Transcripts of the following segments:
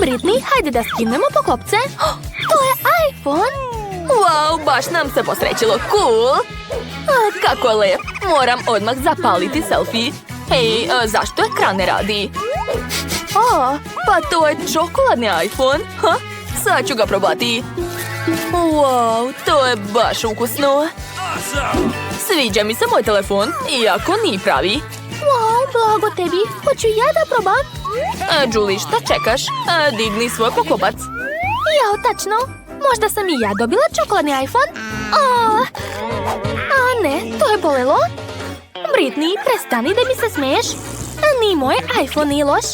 Britney, hajde da skinemo pokopce. To je iPhone. Wow, baš nam se posrećilo. Cool. Kako lep. Moram odmah zapaliti selfie. Hej, zašto ekran ne radi? Pa to je čokoladni iPhone. Sad ću ga probati. Wow, to je baš ukusno. Sviđa mi se moj telefon, iako nije pravi. Wow, blago tebi. Hoću ja da probam. Julie, šta čekaš? Digni svoj pokopac. Jao, tačno. Možda sam i ja dobila čokoladni iPhone. Ne, to je bolelo. Britney, prestani da mi se smeješ. Ni moj iPhone nije loš.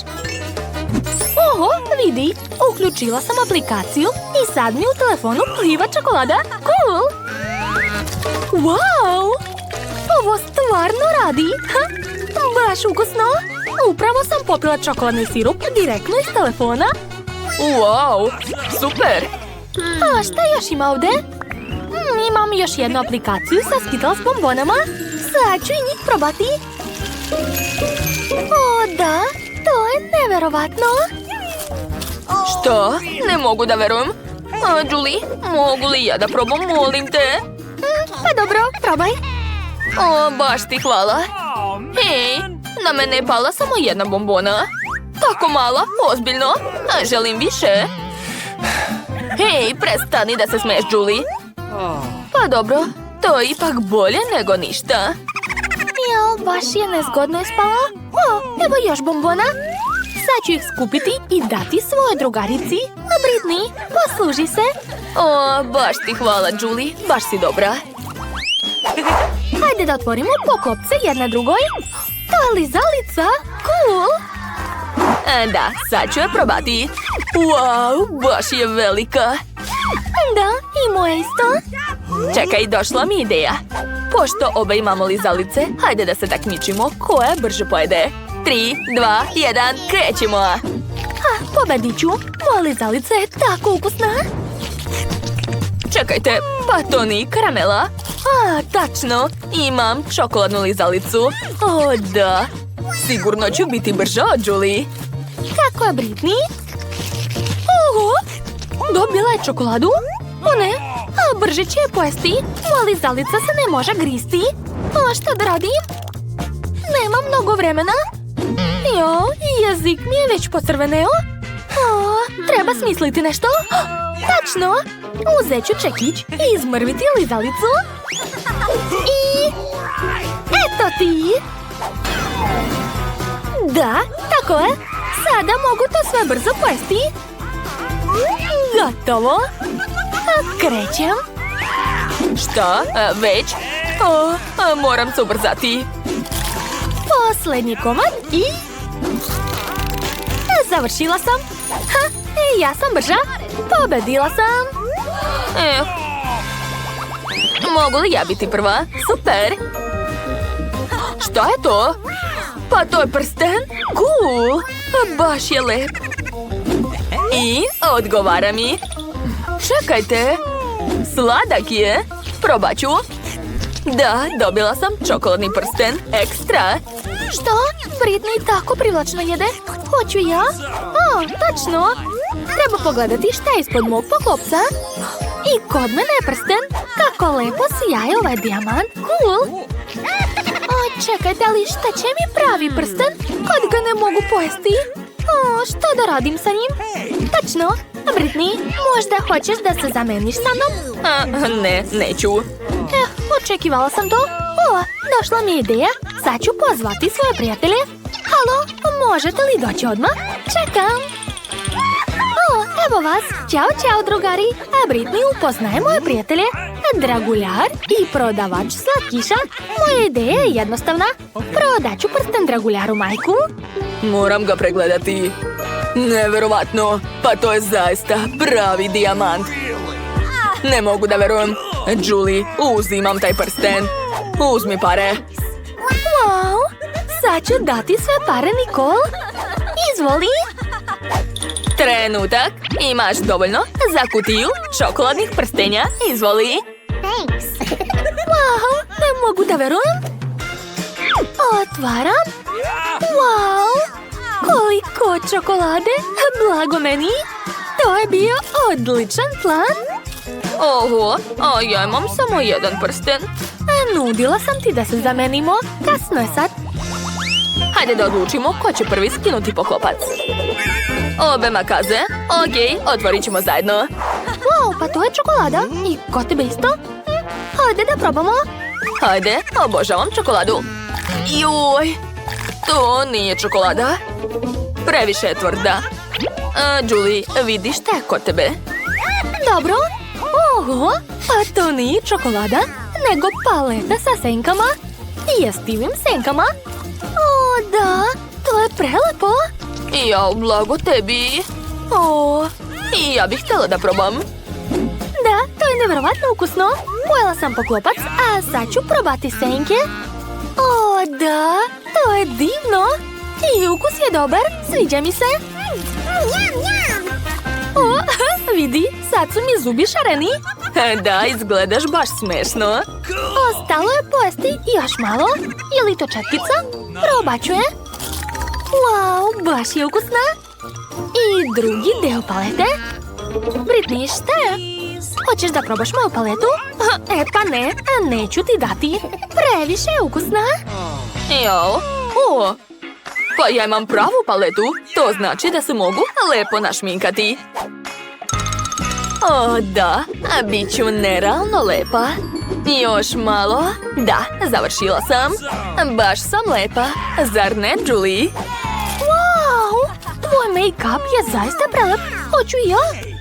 Oho, vidi. Uključila sam aplikaciju i sad mi u telefonu pliva čokolada. Cool. Wow. Ovo stvarno radi. Baš ukusno. Upravo sam popila čokoladni sirup direktno iz telefona. Wow, super. Šta još ima ovdje? Imam još jednu aplikaciju sa Skittles bombonama. Sad ću i njih probati. Da, to je neverovatno. Što? Ne mogu da verujem. Julie, mogu li ja da probam, molim te? Pa dobro, probaj. Baš ti hvala. Hej, na mene je pala samo jedna bombona. Tako mala, ozbiljno. Želim više. Hej, prestani da se smeješ, Julie. Pa dobro, to je ipak bolje nego ništa. Jao, baš je nezgodno ispalo. Evo još bombona. Sad ću ih skupiti i dati svojoj drugarici. Britney, posluži se. Baš ti hvala, Julie. Baš si dobra. Hajde da otvorimo pokopce jedna drugoj. To je lizalica. Cool. Da, sad ću je probati. Wow, baš je velika. Da, i moja isto. Čekaj, došla mi ideja. Pošto oba imamo lizalice, hajde da se takmičimo koja brže pojede. 3, 2, 1, krećemo! Pobedit ću. Moja lizalica je tako ukusna. Čekajte, pa to nije karamela? Tačno. Imam čokoladnu lizalicu. Da. Sigurno ću biti brža od Julie. Kako je, Britney? Oho! Dobila je čokoladu? Ne. Brže će je pojesti. Moja lizalica se ne može gristi. Šta da radim? Nema mnogo vremena. Jezik mi je već pocrveneo. Treba smisliti nešto. Tačno. Uzet ću čekić i izmrviti lizalicu. I... eto ti. Da, tako je. Sada mogu to sve brzo pojesti. Gotovo. Krećem. Šta? Već? Moram se ubrzati. Posljednji komad i... završila sam. Ja sam brža. Pobedila sam. Mogu li ja biti prva? Super. Šta je to? Pa to je prsten. Cool. Baš je lep. I odgovara mi. Čekajte. Sladak je. Probat ću. Da, dobila sam čokoladni prsten. Ekstra. Što? Britney tako privlačno jede. Hoću ja? Tačno. Treba pogledati šta je ispod mog pokopca. I kod mene je prsten. Kako lepo sijaje ovaj dijamant. Cool. Čekajte, ali šta će mi pravi prsten kad ga ne mogu pojesti? Šta da radim sa njim? Tačno. Britney, možda hoćeš da se zameniš sa mnom? Ne, neću. Očekivala sam to. Došla mi je ideja. Sad ću pozvati svoje prijatelje. Halo, možete li doći odmah? Čekam. Evo vas. Ćao, čao, drugari. Britney upoznaje moje prijatelje. Draguljar i prodavač slatkiša. Moja ideja je jednostavna. Prodaću prsten Draguljaru, majku. Moram ga pregledati. Neverovatno. Pa to je zaista pravi dijamant. Ne mogu da verujem. Julie, uzimam taj prsten. Uzmi pare. Wow. Sad ću dati sve pare Nicole. Izvoli. Trenutak. Imaš dovoljno za kutiju čokoladnih prstenja. Izvoli. Wow, ne mogu da verujem. Otvaram. Wow. Koliko čokolade? Blago meni. To je bio odličan plan. Oho, a ja imam samo jedan prsten. Nudila sam ti da se zamenimo. Kasno je sad. Hajde da odlučimo ko će prvi skinuti poklopac. Obe makaze. Okej, otvorit ćemo zajedno. Wow, pa to je čokolada. I kod tebe isto? Hajde da probamo. Hajde, obožavam čokoladu. Joj, to nije čokolada. Previše je tvrda. Julie, vidi šta je kod tebe. Dobro. Oho, pa to nije čokolada, nego paleta sa senkama. Jestivim senkama. O, da, to je prelepo. Jao, blago tebi. O, i ja bih htjela da probam. Da, to je nevjerovatno ukusno. Pojela sam poklopac, a sad ću probati senke. O, da, to je divno. I ukus je dobar, sviđa mi se. O, vidi, sad su mi zubi šareni. Da, izgledaš baš smešno. Ostalo je pojesti još malo. Je li to četkica? Probat ću je. Wow, baš je ukusna. I drugi deo palete. Britney, šta je? Hoćeš da probaš moju paletu? E pa ne, neću ti dati. Previše je ukusna. Jao, o, pa ja imam pravu paletu. To znači da se mogu lepo našminkati. O, da, bit ću nerealno lepa. Još malo. Da, završila sam. Baš sam lepa. Zar ne, Julie? Wow, tvoj make-up je zaista prelep. Hoću i ja.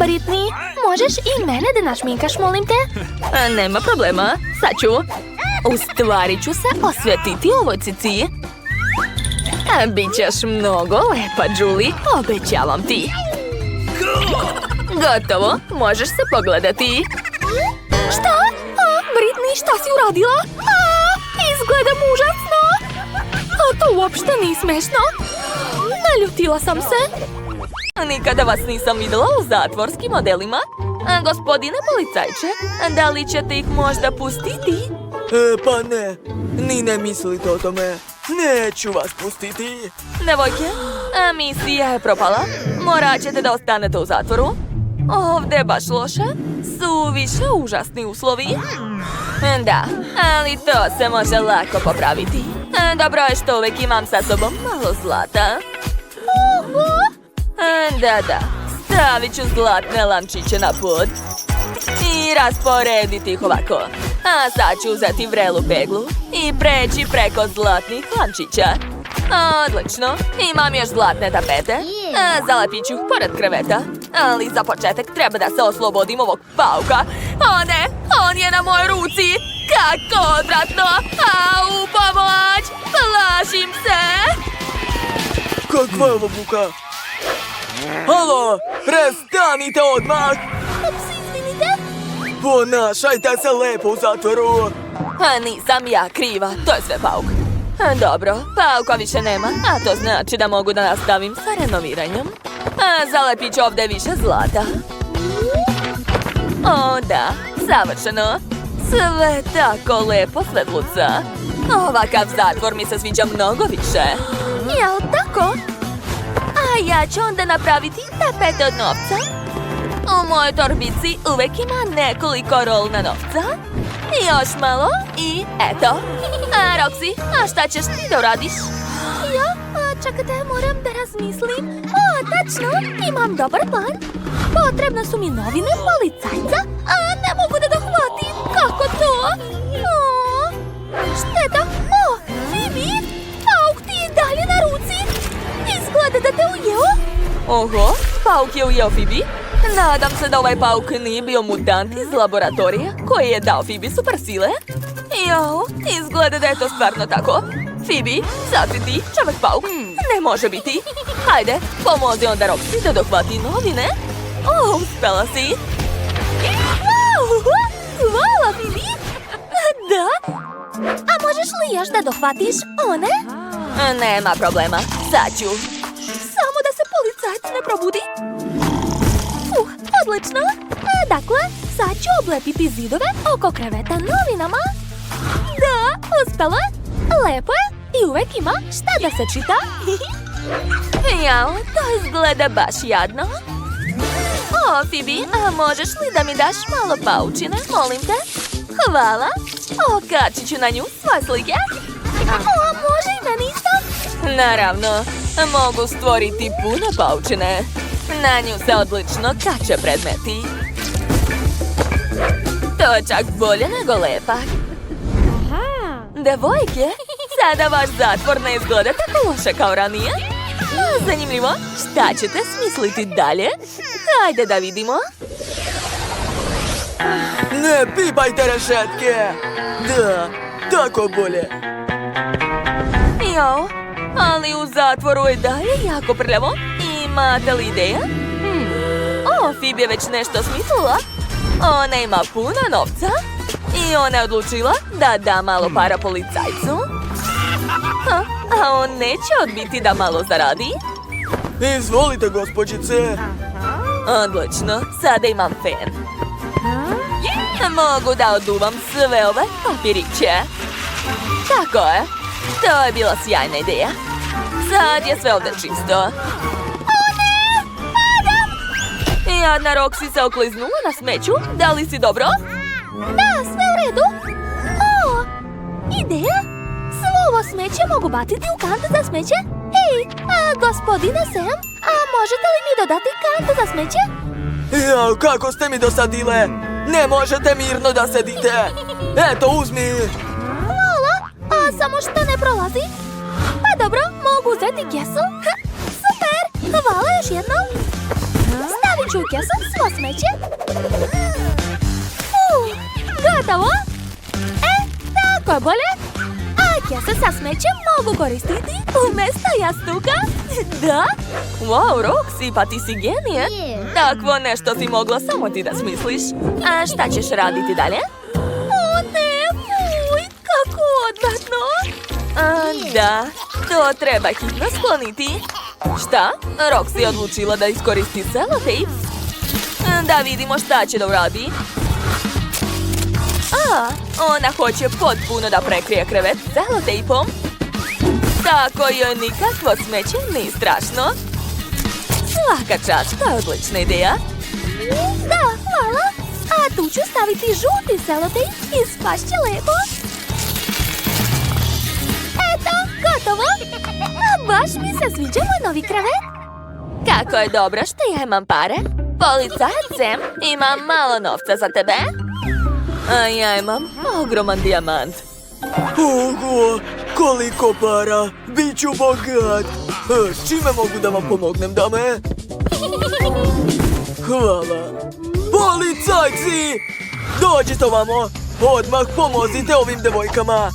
Britney, možeš i mene da našminkaš, molim te? Nema problema, sad ću. U stvari ću se osvetiti ovoj cici. Bićeš mnogo lepa, Julie, obećavam ti. Gotovo, možeš se pogledati. Šta? Britney, šta si uradila? Izgledam užasno. To uopšte nije smešno. Naljutila sam se. Nikada vas nisam videla u zatvorskim modelima. Gospodine policajče, da li ćete ih možda pustiti? Pa ne, ni ne mislite o tome. Neću vas pustiti. Devojke, misija je propala. Morat ćete da ostanete u zatvoru. Ovdje je baš loše. Suviše užasni uslovi. Da, ali to se može lako popraviti. Dobro je što uvijek imam sa sobom malo zlata. Da, stavit ću zlatne lančiće na pod i rasporediti ih ovako. A sad ću uzeti vrelu peglu i preći preko zlatnih lančića. Odlično, imam još zlatne tapete. Zalepit ću ih pored kreveta. Ali za početak treba da se oslobodim ovog pauka. O ne, on je na mojoj ruci. Kako odvratno. Au, pomoć, plašim se. Kakva je ovo buka? Halo, prestanite odmah! Izvinite? Ponašajte se lepo u zatvoru! Nisam ja kriva, to je sve pauk. Dobro, pauka više nema, a to znači da mogu da nastavim sa renoviranjem. Zalepit ću ovdje više zlata. O da, savršeno. Sve tako lepo svetluca. Ovakav zatvor mi se sviđa mnogo više. Jel tako? A ja ću onda napraviti tapete od novca. U mojoj torbici uvijek ima nekoliko rolna novca. Još malo i eto. Roxy, a šta ćeš ti da uradiš? Ja? Čekajte, moram da razmislim. Tačno, imam dobar plan. Potrebne su mi novine policajca, a ne mogu da dohvatim. Kako to? Šteta. Phoebe, pauk ti je dalje na ruci. Izgleda da te ujeo. Oho, pauk je ujeo Phoebe. Nadam se da ovaj pauk nije bio mutant iz laboratorija koji je dao Phoebe super sile. Jo, izgleda da je to stvarno tako. Phoebe, sakri ti, čovek pauk. Ne može biti. Hajde, pomozi onda Roxy da dohvati novine. Uspela si. Hvala, Phoebe. Da? A možeš li još da dohvatiš one? Nema problema, sad ću. Samo da se policajac ne probudi. Odlično. Dakle, sad ću oblepiti zidove oko kreveta novinama. Da, uspelo je. Lepo je i uvek ima šta da se čita. Jao, to izgleda baš jadno. O, Phoebe, a možeš li da mi daš malo paučine, molim te? Hvala. Okačit ću na nju svoje slike. O, može i meni isto? Naravno, mogu stvoriti puno paučine. Na nju se odlično kače predmeti. To je čak bolje nego lepak. Devojke, sada vaš zatvor ne izgleda tako loše kao ranije. Zanimljivo, šta ćete smisliti dalje? Hajde da vidimo. Ne pipajte rešetke! Da, tako bolje. Jo, ali u zatvoru je dalje jako prljavo. Imate li ideja? O, Phoebe je već nešto smislila. Ona ima puno novca i ona je odlučila da da malo para policajcu. A on neće odbiti da malo zaradi. Izvolite, gospođice. Odlično, sada imam fen. Mogu da oduvam sve ove papiriće. Tako je, to je bila sjajna ideja. Sad je sve ovdje čisto. O ne, padam! Jadna Roxy se okliznula na smeću. Da li si dobro? Da, sve u redu. O, ideja? Svo ovo smeće mogu baciti u kantu za smeće? Hej, gospodine Sam, a možete li mi dodati kantu za smeće? Jao, kako ste mi dosadile! Ne možete mirno da sedite! Eto, uzmi! Hvala, a samo što ne prolazi? Pa dobro, mogu uzeti kesu. Super, hvala još jednom. Stavit ću u kesu svo smeće. Gotovo. Tako je bolje. A kese sa smećem mogu koristiti umjesto jastuka. Da? Wow, Roxy, pa ti si genije. Takvo nešto si mogla samo ti da smisliš. A šta ćeš raditi dalje? O ne, fuj, kako odvratno. Da, to treba hitno skloniti. Šta? Roxy je odlučila da iskoristi selotejp. Da vidimo šta će da uradi. Ona hoće potpuno da prekrije krevet selotejpom. Tako joj nikakvo smeće nije strašno. Svaka čast, to je odlična ideja. Da, hvala. A tu ću staviti žuti selotejp i spašće lepo. Eto, gotovo. A baš mi se sviđa moj novi krevet. Kako je dobro što ja imam pare. Policajac Sam, imam malo novca za tebe. A ja imam ogroman dijamant. Ogo, koliko para! Biću bogat! Čime mogu da vam pomognem, dame? Hvala! Policajci! Dođite ovamo! Odmah pomozite ovim devojkama!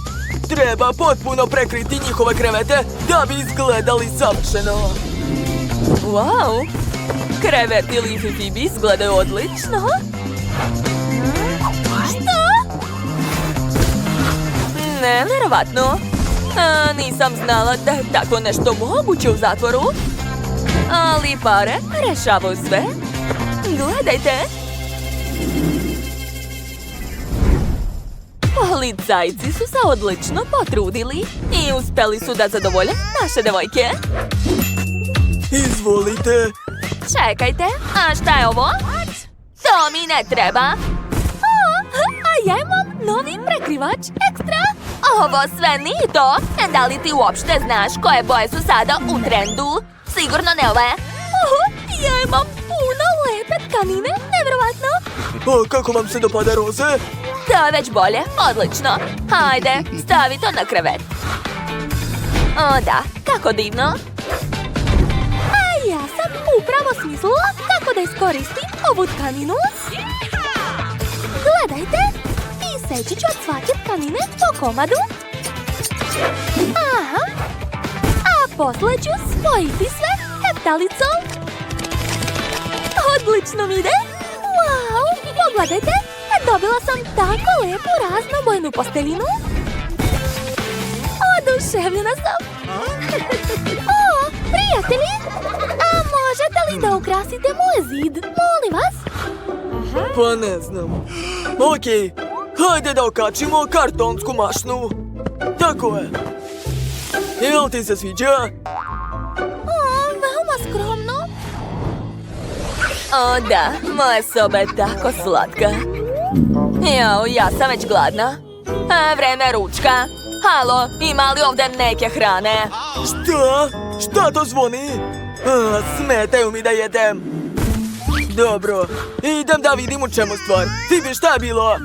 Treba potpuno prekriti njihove krevete da bi izgledali savršeno! Wow! Kreveti Leaf i Phoebe izgledaju odlično! Što? Nevjerovatno! Nisam znala da je tako nešto moguće u zatvoru. Ali pare rešavaju sve. Gledajte! Policajci su se odlično potrudili i uspjeli su da zadovolje naše devojke. Izvolite! Čekajte, a šta je ovo? To mi ne treba! A ja imam novi prekrivač ekstra! Ovo sve nije to! Da li ti uopšte znaš koje boje su sada u trendu? Sigurno ne ove! Ja imam puno lepe tkanine, nevjerovatno! Kako vam se dopada roze? To je već bolje, odlično! Hajde, stavi to na krevet! O da, kako divno! A ja sam upravo smislila kako da iskoristim ovu tkaninu. Gledajte! Iseći ću od svake tkanine po komadu. Aha! A poslije ću spojiti sve heptalicom. Odlično mi ide! Wow! Pogledajte! Dobila sam tako lepu raznobojnu posteljinu. Oduševljena sam! O, prijatelji! A možete li da ukrasite moj zid? Molim vas! Pa ne znam. Okej, hajde da okačimo kartonsku mašnu. Tako je. Jel ti se sviđa? O da, moja soba je tako slatka. Jao, ja sam već gladna. Vreme ručka. Halo, ima li ovdje neke hrane? Šta? Šta to zvoni? Smetaju mi da jedem. Dobro, idem da vidim u čemu stvar. Fibi, šta je bilo?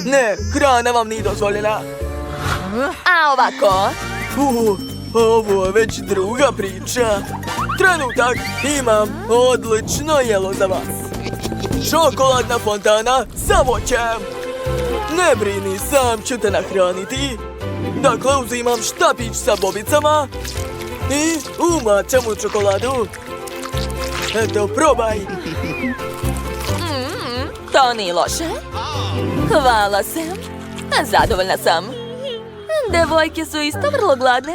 Ne, hrana vam nije dozvoljena. A ovako? Ovo je već druga priča. Trenutak, imam odlično jelo za vas. Čokoladna fontana sa voćem. Ne brini, sam ću te nahraniti. Dakle, uzimam štapić sa bobicama i umačam u čokoladu. Eto, probaj. To nije loše. Hvala se. Zadovoljna sam. Devojke su isto vrlo gladne.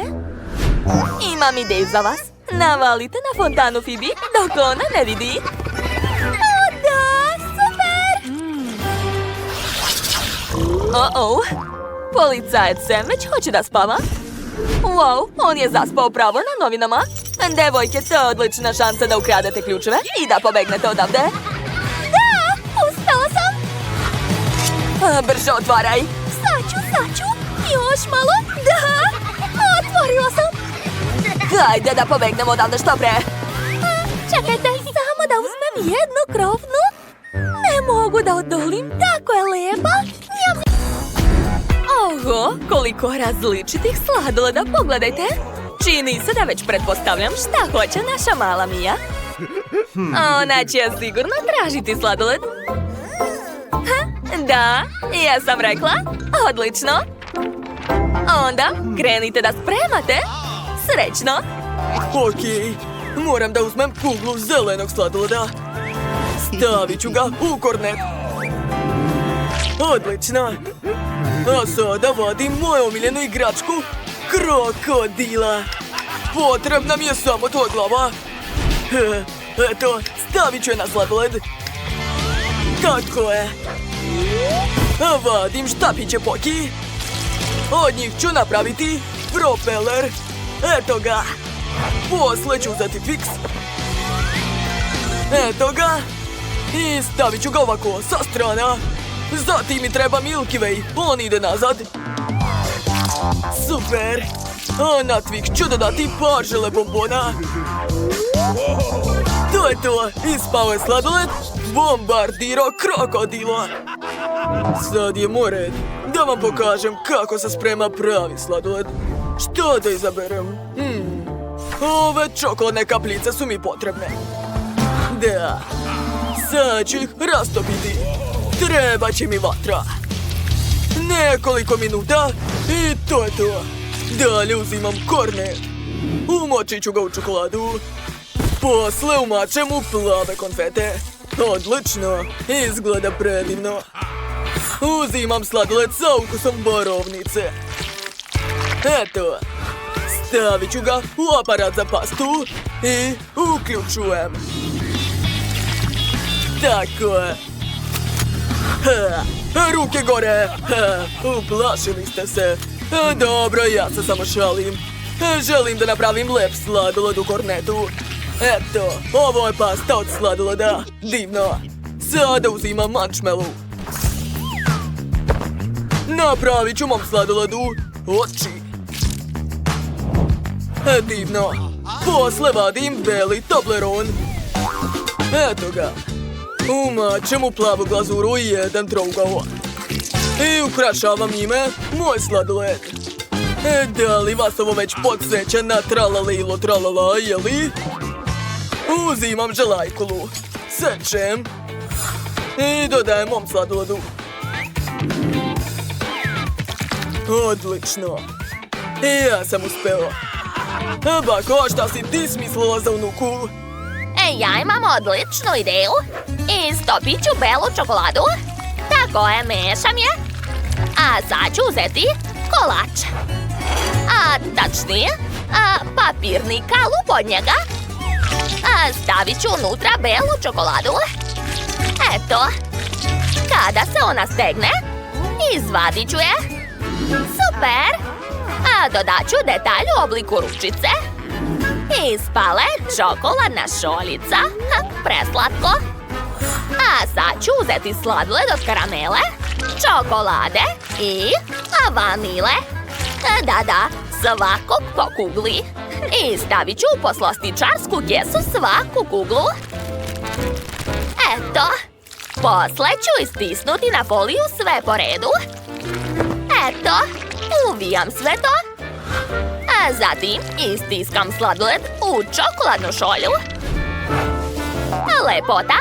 Imam ideju za vas. Navalite na fontanu Fibi dok ona ne vidi. O da, super! Policajac Sam već hoće da spava. Wow, on je zaspao pravo na novinama. Devojke, to je odlična šansa da ukradete ključeve i da pobegnete odavde. Da, uspela sam! Brže otvaraj! Saću, još malo! Da, otvorila sam! Hajde da pobegnemo odavde što pre! Čekajte, samo da uzmem jednu krofnu. Ne mogu da odolim, tako je lepa. Oho, koliko različitih sladoleda, pogledajte! Čini se da već pretpostavljam šta hoće naša mala Mija. Ona će sigurno tražiti sladoled. Da, ja sam rekla. Odlično. Onda krenite da spremate. Srećno. Okej, moram da uzmem kuglu zelenog sladoleda. Stavit ću ga u kornet. Odlično. A sada vadim moju omiljenu igračku, krokodila. Potrebna mi je samo tvoja glava. Eto, stavit ću je na sladoled. Tako je. Vadim štapiće Poki. Od njih ću napraviti propeler. Eto ga. Posle ću uzeti Twix. Eto ga. I stavit ću ga ovako sa strana. Zatim mi treba Milky Way. On ide nazad. Super. A na Twix ću dodati par žele bombona. To je to. Ispao je sladoled. Bombardiro krokodilo. Sad je moj red da vam pokažem kako se sprema pravi sladoled. Što da izaberem? Ove čokoladne kapljice su mi potrebne. Da. Sad ću ih rastopiti. Treba će mi vatra. Nekoliko minuta i to je to. Dalje uzimam kornet. Umočit ću ga u čokoladu. Posle umačem u plave konfete. Odlično. Izgleda predivno. Uzimam sladoled sa ukusom borovnice. Eto. Stavit ću ga u aparat za pastu i uključujem. Tako je. Ruke gore. Uplašili ste se. Dobro, ja se samo šalim. Želim da napravim lep sladoled u kornetu. Eto, ovo je pasta od sladoleda. Divno. Sada uzimam marshmallow. Napravit ću mom sladoledu oči. Divno. Posle vadim beli Toblerone. Eto ga. Umačem u plavu glazuru i jedan trougao. I ukrašavam njime moj sladoled. Da li vas ovo već podsjeća na tralalilo tralala, jeli? Uzimam želajkulu. Sečem. I dodajem mom sladoledu. Odlično. Ja sam uspeo. Bako, šta si ti smislila za unuku? Ja imam odličnu ideju. Istopit ću belu čokoladu. Tako je, mešam je. A sad ću uzeti kolač. A tačnije, papirni kalup od njega. Stavit ću unutra belu čokoladu. Eto. Kada se ona stegne, izvadit ću je. Super. Dodat ću detalj u obliku ručice. Ispale čokoladna šoljica. Preslatko. A sad ću uzeti sladoled od karamele, čokolade i vanile. Da, svakog po kugli. I stavit ću u poslastičarsku kesu svaku kuglu. Eto. Posle ću istisnuti na foliju sve po redu. Eto, uvijam sve to. A zatim istiskam sladoled u čokoladnu šolju. Lepota.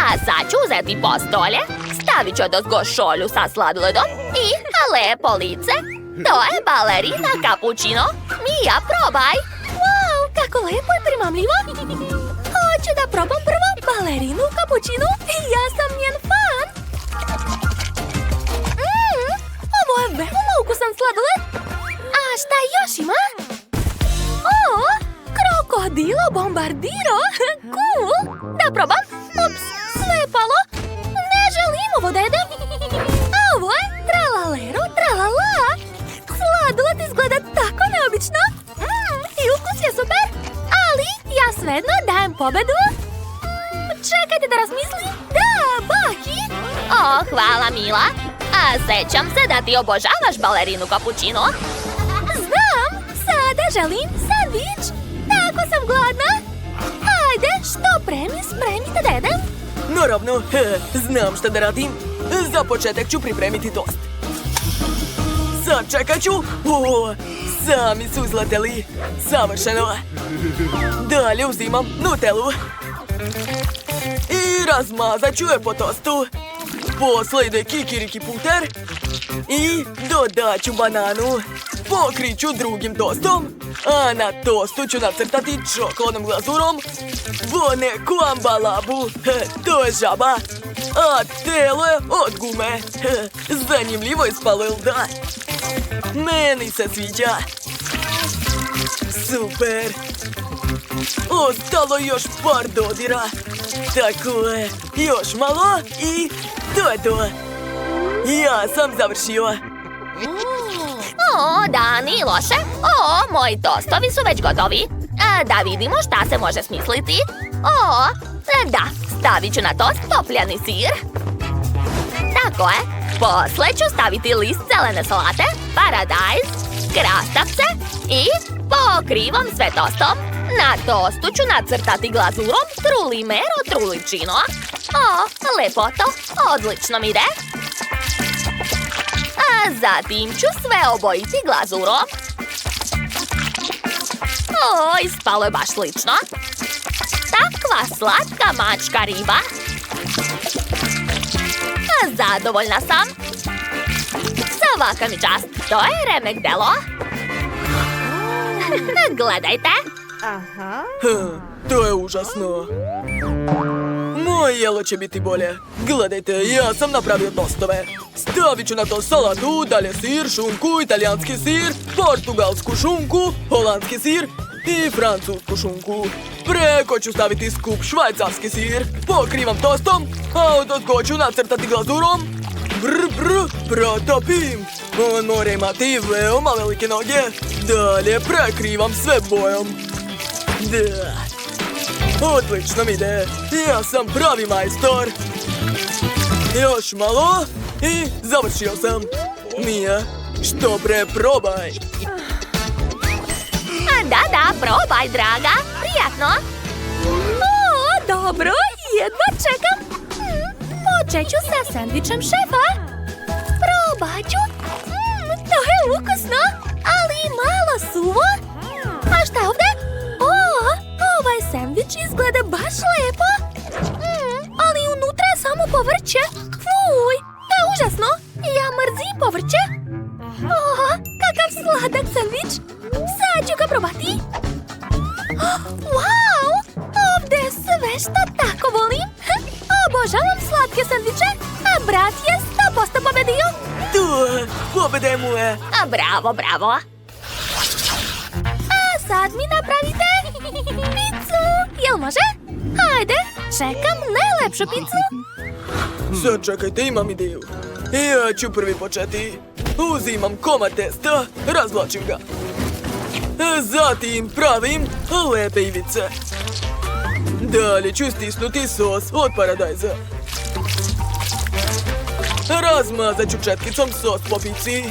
A sad ću uzeti postolje, stavit ću odozgo šolju sa sladoledom i lepo lice. To je balerina cappuccino. Mija, probaj. Wow, kako lepo i primamljivo. Hoću da probam prvo balerinu cappuccino. Ja sam njen fan. Ovo je veoma ukusan sladoled. A šta još ima? O, krokodilo bombardiro. Cool. Da probam. Ups, sve je palo. Ne želim ovo da jedem. A ovo je tralalero tralala. Sladoled izgleda tako neobično. I ukus je super. Ali ja svejedno dajem pobedu. Čekajte da razmislim. Da, Baki. O, hvala Mila. A sećam se da ti obožavaš balerinu cappuccino. Znam, sada želim sandvič. Tako sam gladna. Ajde, što spremite da jedem. Naravno, znam šta da radim. Za početak ću pripremiti tost. Sačekat ću. Sami su izleteli. Savršeno. Dalje uzimam Nutellu. I razmazat ću je po tostu. Posle ide kikiriki puter. I dodat ću bananu. Pokrit ću drugim tostom. A na tostu ću nacrtati čokoladnom glazurom neku ambalabu. To je žaba. A telo je od gume. Zanimljivo ispalo, jel da? Meni se sviđa. Super. Ostalo još par dodira. Tako je. Još malo i to je to. Ja sam završio. O, da, nije loše. O, moji tostovi su već gotovi. Da vidimo šta se može smisliti. O, da, stavit ću na tost topljani sir. Tako je. Posle ću staviti list zelene salate, paradajz, krastavce i pokrivam sve tostom. Na tostu ću nacrtati glazurom trulimero trulicino. O, lepoto, odlično mi ide. A zatim ću sve obojiti glazurom. O, ispalo je baš slično. Takva slatka mačka riba. Zadovoljna sam. Svaka mi čast. To je remek delo. Gledajte. To je užasno. Moje jelo će biti bolje. Gledajte, ja sam napravio tostove. Stavit ću na to salatu, dalje sir, šunku, italijanski sir, portugalsku šunku, holandski sir i francusku šunku. Preko ću staviti skup švajcarski sir. Pokrivam tostom, a odozgo ću nacrtati glazurom. Protopim. On mora imati veoma velike noge. Dalje prekrivam sve bojom. Da. Odlično mi ide. Ja sam pravi majstor. Još malo i završio sam. Mija, što pre probaj. Da, probaj, draga. Prijatno. O, dobro, jedva čekam. Počet ću sa sandvičem šefa. Probat ću. To je ukusno, ali malo suvo. A šta je ovde? O, ovaj sandvič izgleda baš lepo. Ali unutra je samo povrće. Fuj, to je užasno. Ja mrzim povrće. O, kakav sladak sandvič. Sad ću ga probati. Wow, ovde je sve što tako volim. Obožavam slatke sandviče, a brat je 100% pobedio. Tu, pobede mu je. Bravo. A sad mi napravite picu. Jel može? Hajde, čekam najlepšu picu. Sad čekajte, imam ideju. Ja ću prvi početi. Uzimam komad testa, razvlačim ga. Zatim pravim lepe ivice. Dalje ću stisnuti sos od paradajza. Razmazat ću četkicom sos po pici.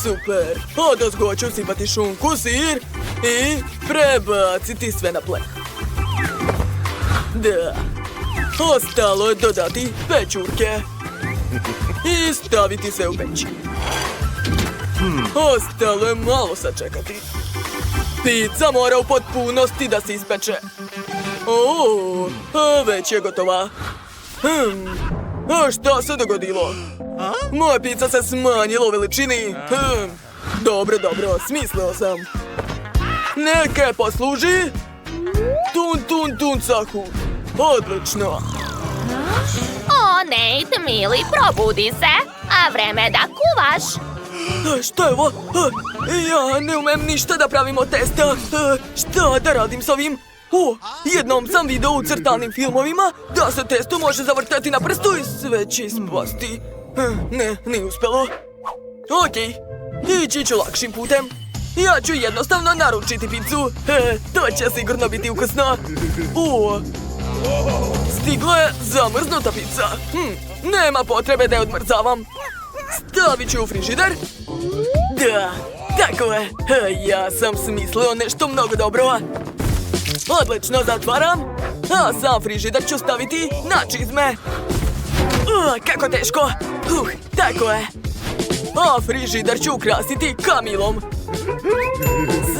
Super. Odozgo ću sipati šunku, sir i prebaciti sve na pleh. Da. Ostalo je dodati pečurke i staviti sve u peć. Ostalo je malo sačekati. Pizza mora u potpunosti da se ispeče. Već je gotova. A šta se dogodilo? Moja pizza se smanjila u veličini. Dobro, smislio sam. Neke posluži. Tun, sahur. Odlično. O, Nate, mili, probudi se. A vreme je da kuvaš. Šta je ovo? Ja ne umem ništa da pravim od testa. Šta da radim s ovim? Jednom sam video u crtanim filmovima da se testo može zavrtati na prstu i sve će ispasti. Ne, nije uspelo. Okej, ići ću lakšim putem. Ja ću jednostavno naručiti pizzu. To će sigurno biti ukusno. Stigla je zamrznuta pizza. Nema potrebe da je odmrzavam. Stavit ću u frižider. Da, tako je. Ja sam smislio nešto mnogo dobro. Odlično, zatvaram. A sam frižider ću staviti na čizme. Kako teško. Tako je. A frižider ću ukrasiti kamilom.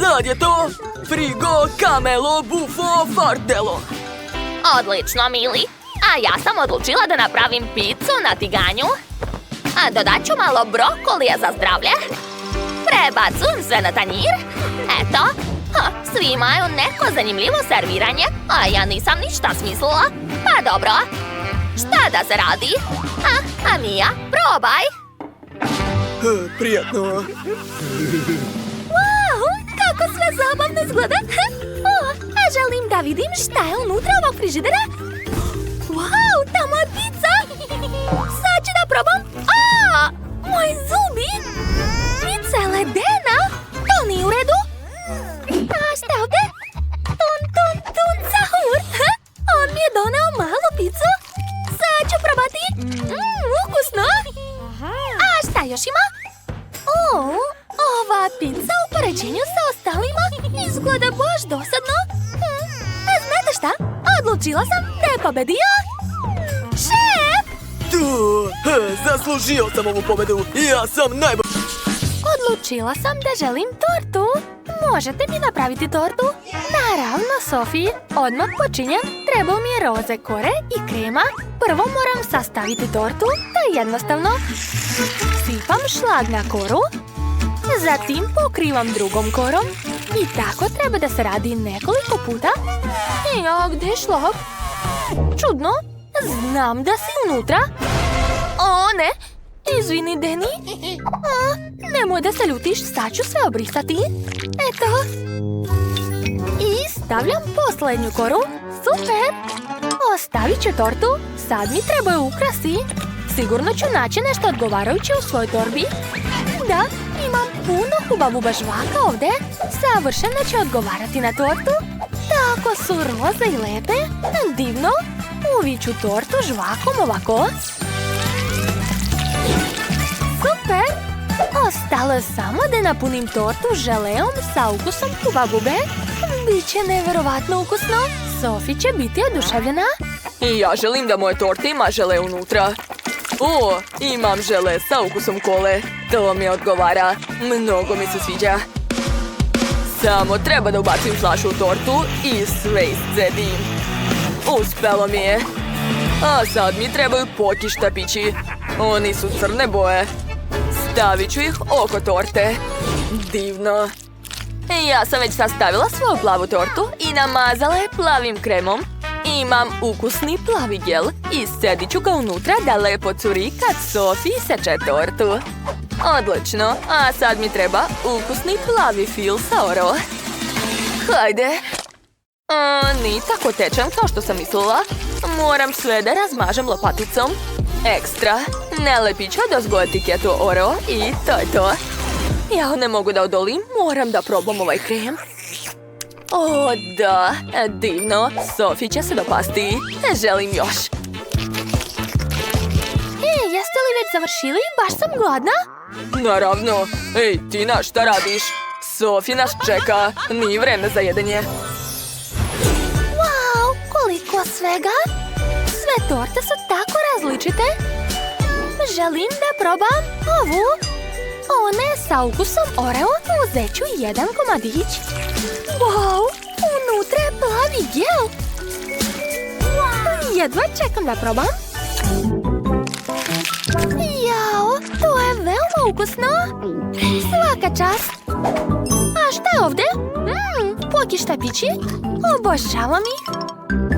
Sad je to frigo, kamelo, bufo, fardelo. Odlično, mili. A ja sam odlučila da napravim picu na tiganju. A dodat ću malo brokolija za zdravlje. Prebacujem sve na tanjir. Eto, svi imaju neko zanimljivo serviranje, a ja nisam ništa smislila. Pa dobro, šta da se radi? A Mija, probaj. Prijatno. Wow, kako sve zabavno izgleda. A želim da vidim šta je unutra ovog frižidera. Wow, tamo je pizza. Sad ću da probam. Moji zubi. Pizza je ledena. To nije u redu. A šta je ovdje? Tun, sahur. On mi je doneo malu pizzu. Sad ću probati. Ukusno. A šta još ima? Ova pizza u poređenju sa ostalima izgleda baš dosadno. Znate šta? Odlučila sam da je pobedio šef! Zaslužio sam ovu pobedu. Ja sam najbolji. Odlučila sam da želim tortu. Možete mi napraviti tortu? Naravno, Sofi. Odmah počinjem. Treba mi je roze kore i krema. Prvo moram sastaviti tortu. To je jednostavno. Sipam šlag na koru. Zatim pokrivam drugom korom. I tako treba da se radi nekoliko puta. A gdje je šlag? Čudno. Znam da si unutra. O, ne. Izvini, Deni. Nemoj da se ljutiš, sad ću sve obrisati. Eto. I stavljam posljednju koru. Super. Ostavit ću tortu. Sad mi trebaju ukrasi. Sigurno ću naći nešto odgovarajuće u svojoj torbi. Da, imam puno huba-buba žvaka ovdje. Savršeno će odgovarati na tortu. Tako su roze i lepe. Divno. Uvit ću tortu žvakom ovako. Super! Ostalo je samo da napunim tortu želeom sa ukusom huba-bube. Biće nevjerovatno ukusno. Sofi će biti oduševljena. I ja želim da moje torte ima žele unutra. Imam žele sa ukusom kole. To mi odgovara. Mnogo mi se sviđa. Samo treba da ubacim flašu u tortu i sve iscedim. Uspelo mi je. A sad mi trebaju poki štapići. Oni su crne boje. Stavit ću ih oko torte. Divno. Ja sam već sastavila svoju plavu tortu i namazala je plavim kremom. Imam ukusni plavi gel i sedit ću ga unutra da lepo curi kad Sofi seče tortu. Odlično, a sad mi treba ukusni plavi fil sa Oreo. Hajde. Nije tako tečan kao što sam mislila. Moram sve da razmažem lopaticom. Ekstra. Nalepit ću odozgo etiketu Oreo i to je to. Ja ne mogu da odolim, moram da probam ovaj krem. O, da, divno. Sofi će se dopasti. Želim još. Jeste li već završili? Baš sam gladna. Naravno. Ej, Tina, šta radiš? Sofi nas čeka. Nije vreme za jedenje. Wow, koliko svega. Sve torte su tako različite. Želim da probam ovu. Ona je sa ukusom Oreo. Uzet ću jedan komadić. Wow, unutra je plavi gel. Jedva čekam da probam. Jao, to je veoma ukusno. Svaka čast. A šta je ovdje? Poki štapići. Obožavam ih.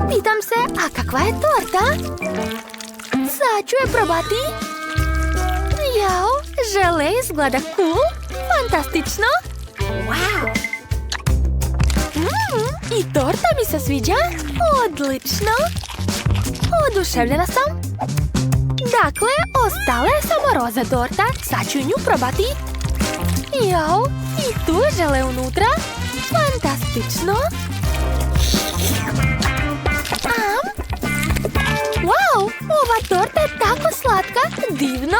Pitam se, a kakva je torta? Sad ću je probati. Jao, žele izgleda cool. Fantastično. Wow. I torta mi se sviđa. Odlično. Oduševljena sam. Dakle, ostala je samo roza torta. Sad ću nju probati. Jao, i tu je žele unutra. Fantastično. Wow, ova torta je tako slatka. Divno.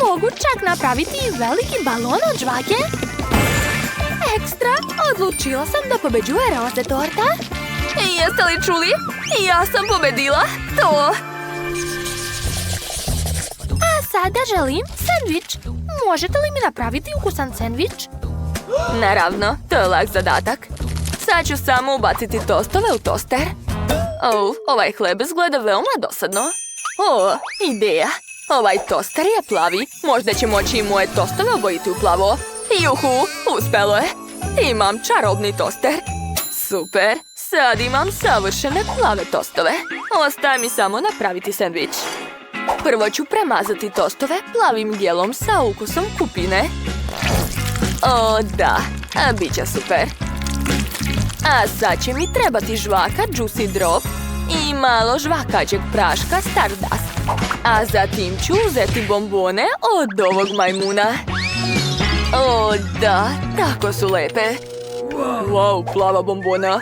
Mogu čak napraviti i veliki balon od žvake. Ekstra, odlučila sam da pobeđuje roze torta. Jeste li čuli? Ja sam pobedila. To. A sada želim sendvič. Možete li mi napraviti ukusan sendvič? Naravno, to je lak zadatak. Sad ću samo ubaciti tostove u toster. Ovaj hleb izgleda veoma dosadno. Ideja. Ovaj toster je plavi. Možda će moći i moje tostove obojiti u plavo. Juhu, uspelo je. Imam čarobni toster. Super, sad imam savršene plave tostove. Ostaje mi samo napraviti sendvič. Prvo ću premazati tostove plavim gelom sa ukusom kupine. O, da, bit će super. A sad će mi trebati žvaka Juicy Drop i malo žvakaćeg praška Stardust. A zatim ću uzeti bombone od ovog majmuna. O, da, tako su lepe. Wow, plava bombona.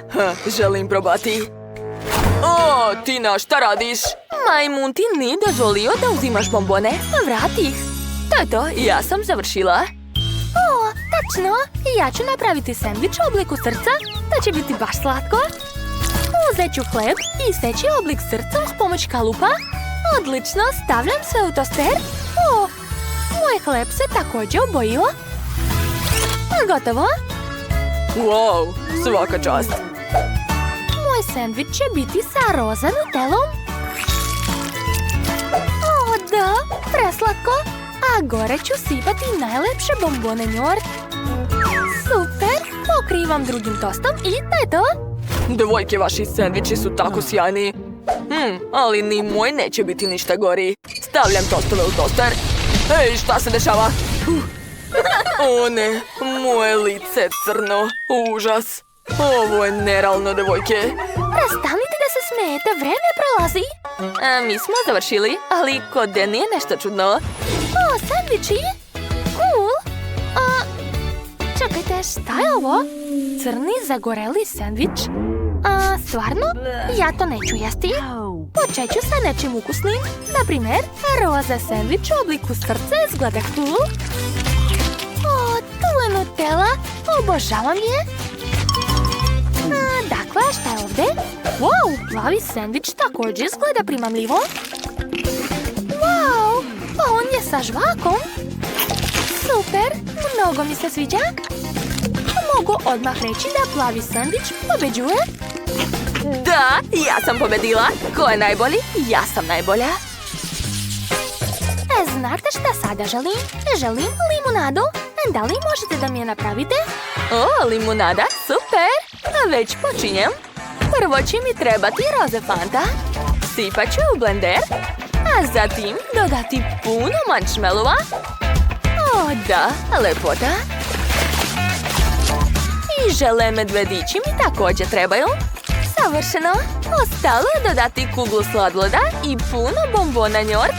Želim probati. O, Tina, šta radiš? Majmun ti nije dozvolio da uzimaš bombone. Vrati ih. To je to, ja sam završila. O, tačno. Ja ću napraviti sendvič u obliku srca. To će biti baš slatko. Uzet ću hleb i seći oblik srca uz pomoć kalupa. Odlično, stavljam sve u toster. O, moj hleb se također obojio. Gotovo. Wow, svaka čast. Moj sendvič će biti sa roza nutelom. O, da, preslatko. A gore ću sipati najlepše bombone njort. Super, pokrivam drugim tostom i to je to. Devojke, vaši sendviči su tako sjajni. Ali ni moj neće biti ništa gori. Stavljam tostove u toster. Ej, šta se dešava? O ne, moje lice je crno. Užas. Ovo je nerealno, devojke. Prestanite da se smijete, vreme prolazi. Mi smo završili, ali kod Deni je nešto čudno. O, sandviči? Cool. Čekajte, šta je ovo? Crni zagoreli sandvič? Stvarno? Ja to neću jesti. Počet ću sa nečim ukusnim. Naprimjer, roza sandvič u obliku srca izgleda cool. O, tu je Nutella. Obožavam je. Dakle, šta je ovdje? Wow, plavi sandvič također izgleda primamljivo. Wow, pa on je sa žvakom. Super, mnogo mi se sviđa. Mogu odmah reći da plavi sandvič pobeđuje. Da, ja sam pobedila. Ko je najbolji? Ja sam najbolja. Znate šta sada želim? Želim limunadu. Da li možete da mi je napravite? O, limunada, super. Već počinjem. Prvo će mi trebati roze Fanta. Sipat ću u blender. A zatim dodati puno marshmallova. O, da, lepota. I žele medvedići mi također trebaju. Savršeno. Ostalo je dodati kuglu sladoleda i puno bombona njort.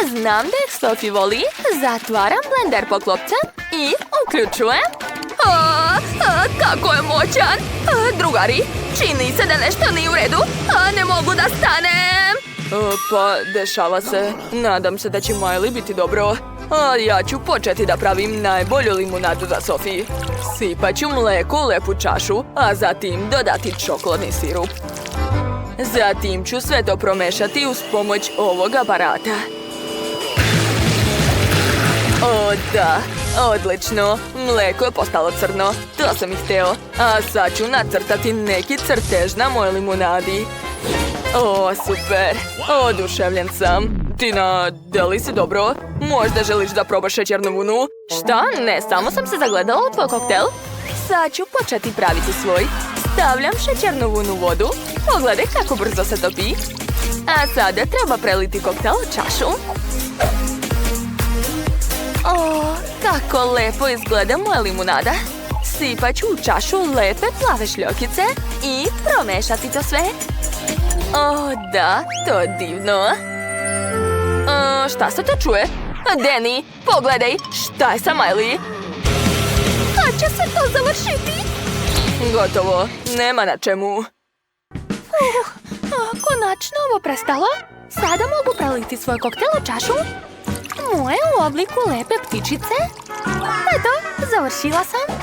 Znam da ih Sofi voli. Zatvaram blender poklopcem i uključujem. Kako je moćan! Drugari, čini se da nešto nije u redu. Ne mogu da stanem! Pa, dešava se. Nadam se da će Miley biti dobro. A ja ću početi da pravim najbolju limunadu za Sofi. Sipat ću mleko u lepu čašu, a zatim dodati čokoladni sirup. Zatim ću sve to promešati uz pomoć ovog aparata. O da, odlično. Mleko je postalo crno. To sam i hteo. A sad ću nacrtati neki crtež na mojoj limunadi. O, super. Oduševljen sam. Tina, da li si dobro? Možda želiš da probaš šećernu vunu? Šta? Ne, samo sam se zagledala u tvoj koktel. Sad ću početi praviti svoj. Stavljam šećernu vunu u vodu. Pogledaj kako brzo se topi. A sada treba preliti koktel u čašu. O, kako lepo izgleda moja limunada. Sipat ću u čašu lepe plave šljokice i promešati to sve. O, da, to je divno. Šta se to čuje? Danny, pogledaj, šta je sa Miley? Kad će se to završiti? Gotovo, nema na čemu. Konačno ovo prestalo. Sada mogu preliti svoj koktel u čašu. Moje u obliku lepe ptičice. Eto, završila sam.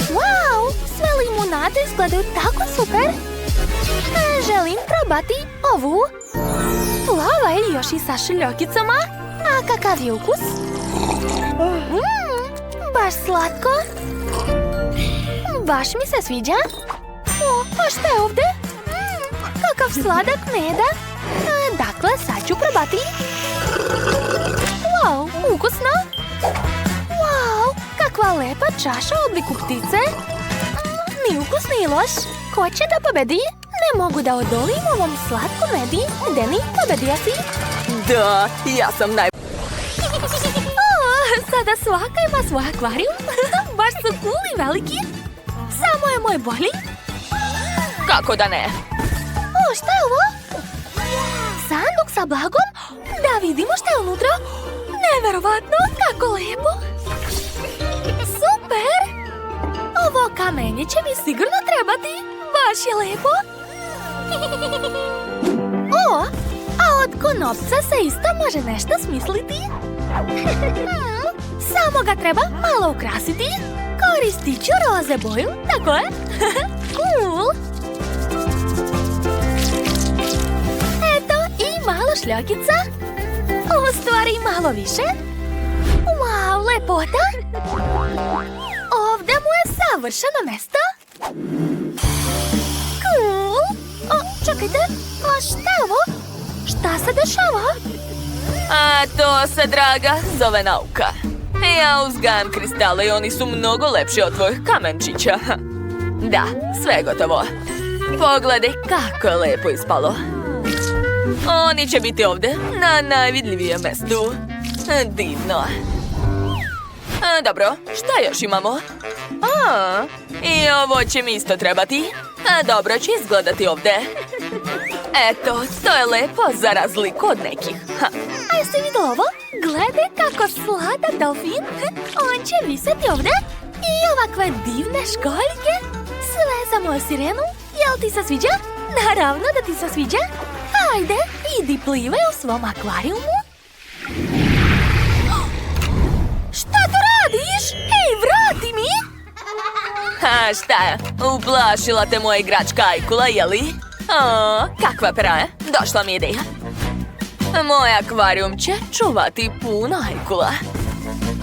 Wow, sve limunade izgledaju tako super. Želim probati ovu. Plava je još i sa šljokicama. A kakav je ukus? Baš slatko. Baš mi se sviđa. O, a šta je ovdje? Kakav sladak meda. Dakle, sad ću probati. Wow, ukusno. Wow, kakva lepa čaša u obliku ptice. Ni ukus, ni loš. Ko će da pobedi? Ne mogu da odolim ovom slatkom medi. Danny, pobedio si? Da, ja sam sada svaka ima svoj akvarijum. Baš su cool i veliki. Samo je moj bolji. Kako da ne? O, šta je ovo? Sanduk sa blagom? Da vidimo šta je unutra. Neverovatno, kako lepo. Super! Ovo kamenje će mi sigurno trebati. Baš je lepo. O, a od konopca se isto može nešto smisliti. Samo ga treba malo ukrasiti. Koristit ću roze boju, tako je? Cool! Eto, i malo šljokica. U stvari malo više. Wow, lepota. Ovdje mu je savršeno mesto. Cool. O, čekajte, a šta je ovo? Šta se dešava? A to se, draga, zove nauka. Ja uzgajam kristale i oni su mnogo lepši od tvojih kamenčića. Da, sve je gotovo. Pogledaj kako je lepo ispalo. Oni će biti ovdje, na najvidljivijem mjestu. Divno. Dobro, šta još imamo? I ovo će mi isto trebati. Dobro će izgledati ovdje. Eto, to je lepo za razliku od nekih. A jeste vidjeli ovo? Gledaj kako sladak delfin. On će viseti ovdje. I ovakve divne školjke. Sve za moju sirenu. Jel ti se sviđa? Naravno da ti se sviđa. Ajde, idi plivaj u svom akvarijumu. Šta to radiš? Ej, vrati mi! A šta je? Uplašila te moja igračka Ajkula, jeli? O, kakva pera je? Došla mi ideja. Moj akvarijum će čuvati puno Ajkula.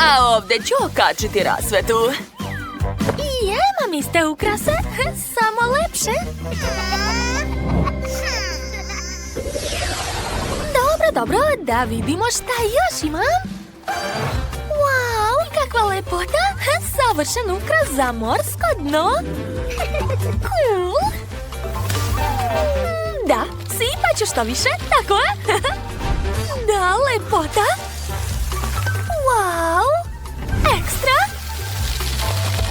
A ovdje ću okačiti rasvetu. I imam iste ukrase, samo lepše. Dobro, da vidimo šta još imam. Wow, kakva lepota. Savršen ukras za morsko dno. Cool. Da, sipat ću što više, tako je. Da, lepota. Wow, ekstra.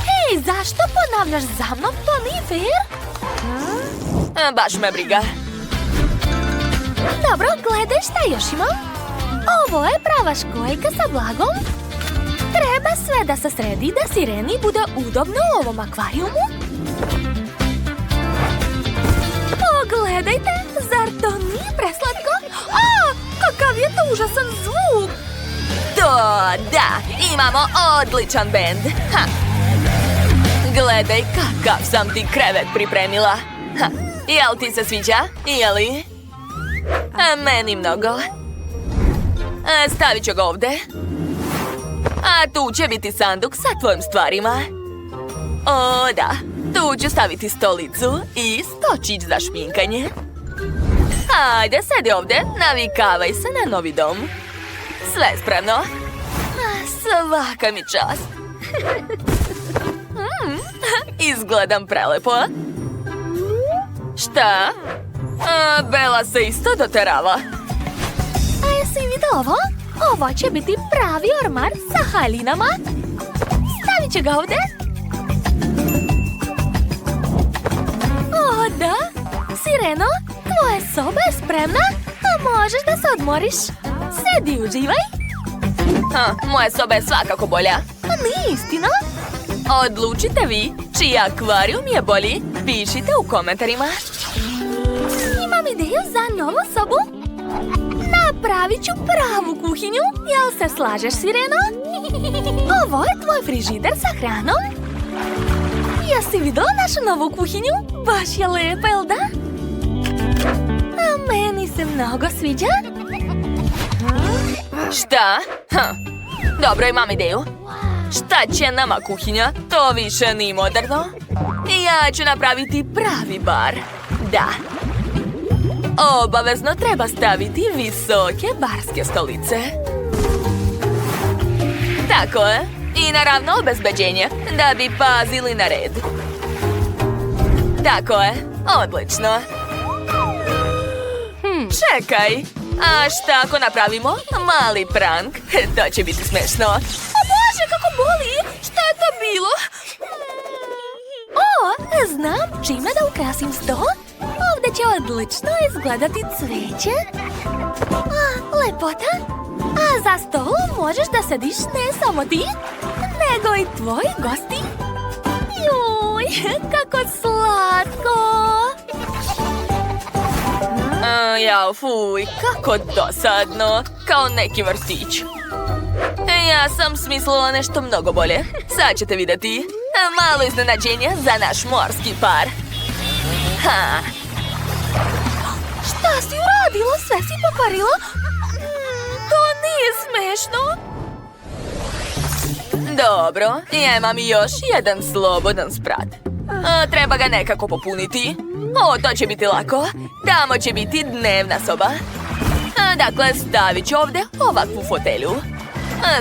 Hej, zašto ponavljaš za mnom? To nije fair. Baš me briga. Dobro, gledaj šta još imam. Ovo je prava školjka sa blagom. Treba sve da se sredi da Sireni bude udobno u ovom akvarijumu. Pogledajte, zar to nije preslatko? Kakav je to užasan zvuk! Da, imamo odličan bend. Gledaj kakav sam ti krevet pripremila. Jel ti se sviđa? Jeli? Meni mnogo. Stavit ću ga ovde. A tu će biti sanduk sa tvojim stvarima. O, da. Tu ću staviti stolicu i stočić za šminkanje. Ajde, sedi ovde, navikavaj se na novi dom. Sve je spremno. Svaka mi čast. Izgledam prelepo. Šta? Bela se isto doterava. A jesi vidio ovo? Ovo će biti pravi ormar sa haljinama. Stavit ću ga ovde. O, da. Sireno, tvoja soba je spremna, a možeš da se odmoriš. Sedi i uživaj. Moja soba je svakako bolja. Nije istina. Odlučite vi, čiji akvarijum je bolji. Pišite u komentarima. Imam ideju za novu sobu. Napravit ću pravu kuhinju. Jel se slažeš, Sireno? Ovo je tvoj frižider sa hranom. Jesi videla našu novu kuhinju? Baš je lepa, jel da? A meni se mnogo sviđa. Šta? Dobro, imam ideju. Šta će nama kuhinja? To više nije moderno. Ja ću napraviti pravi bar. Da. Obavezno treba staviti visoke barske stolice. Tako je. I naravno obezbeđenje, da bi pazili na red. Tako je. Odlično. Čekaj. A šta ako napravimo mali prank? To će biti smešno. O Bože, kako boli! Šta je to bilo? O, znam čime da ukrasim sto. Ovdje će odlično izgledati cveće. Lepota. A za stolom možeš da sediš ne samo ti, nego i tvoji gosti. Juj, kako slatko! Jao, fuj, kako dosadno. Kao neki vrtić. Ja sam smislila nešto mnogo bolje. Sad ćete vidjeti. Malo iznenađenja za naš morski par. Šta si uradila? Sve si pokvarila? To nije smešno. Dobro, ja imam još jedan slobodan sprat. Treba ga nekako popuniti. O, to će biti lako. Tamo će biti dnevna soba. Dakle, stavit ću ovdje ovakvu fotelju.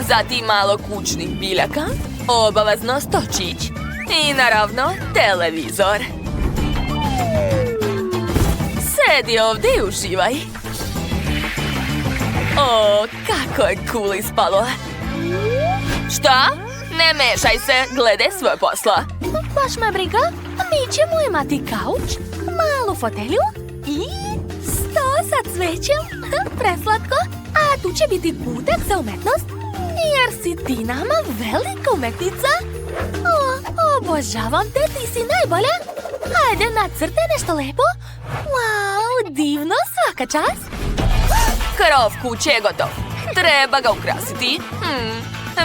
Zatim malo kućnih biljaka. Obavezno stočić. I naravno, televizor. Sedi ovdje i uživaj. O, kako je cool ispalo. Šta? Ne mešaj se, gledaj svoje posla. Baš me briga, mi ćemo imati kauč, malu fotelju i sto sa cvećem. Preslatko. A tu će biti kutak za umetnost, jer si ti nama velika umetnica. O, obožavam te, ti si najbolja. Hajde, nacrtaj nešto lepo. Wow, divno, svaka čast. Krov kuće je gotov. Treba ga ukrasiti.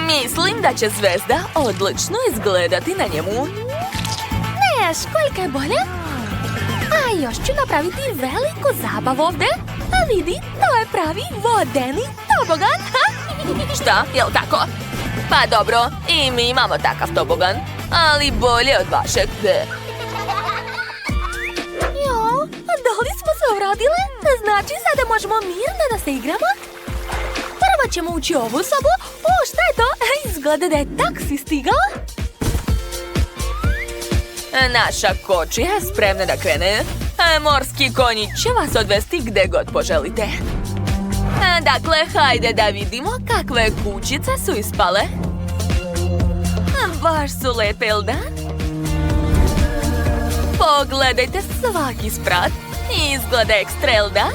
Mislim da će zvezda odlično izgledati na njemu. Ne, školjka je bolje. A još ću napraviti veliku zabavu ovdje. A vidi, to je pravi vodeni tobogan. Šta, jel tako? Pa dobro, i mi imamo takav tobogan. Ali bolje od vašeg. Jo, da li smo se uradile? Znači sada možemo mirno da se igramo? Prvo ćemo ući u ovu sobu. O, šta je to? Izgleda da je taksi stigao. Naša kočija je spremna da krene. Morski konji će vas odvesti gde god poželite. Dakle, hajde da vidimo kakve kućice su ispale. Baš su lepe, jel da? Pogledajte svaki sprat. Izgleda ekstra, jel da?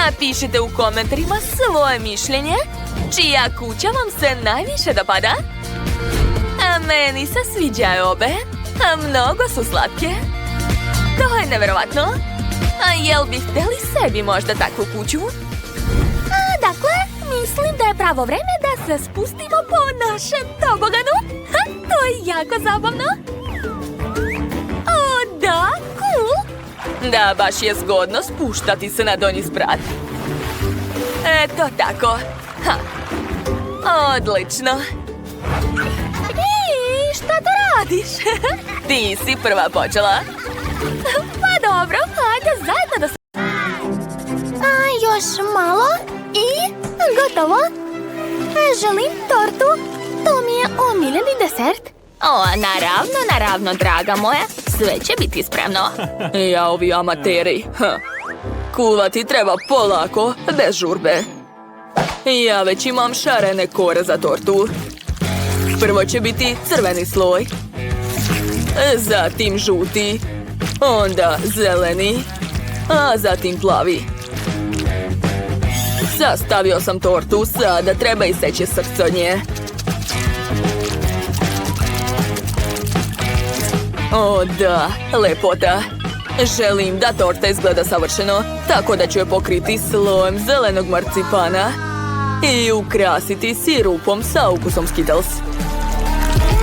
Napišite u komentarima svoje mišljenje. Čija kuća vam se najviše dopada? A meni se sviđaju obe. A mnogo su slatke. To je nevjerovatno. A jel bi htjeli sebi možda takvu kuću? Dakle, mislim da je pravo vreme da se spustimo po našem toboganu. To je jako zabavno. O, da, cool. Da, baš je zgodno spuštati se na donji sprat. Eto tako. Ha. Odlično. I šta to radiš? Ti si prva počela. Pa dobro, ajde zajedno da se... još malo i gotovo. Želim tortu. To mi je omiljeni desert. O, naravno, draga moja. Sve će biti spremno. Ja, ovi amateri. Kuvati treba polako, bez žurbe. Ja već imam šarene kore za tortu. Prvo će biti crveni sloj. Zatim žuti. Onda zeleni. A zatim plavi. Sastavio sam tortu, sada treba iseći srce od nje. O da, lepota. Želim da torta izgleda savršeno, tako da ću je pokriti slojem zelenog marcipana i ukrasiti sirupom sa ukusom Skittles.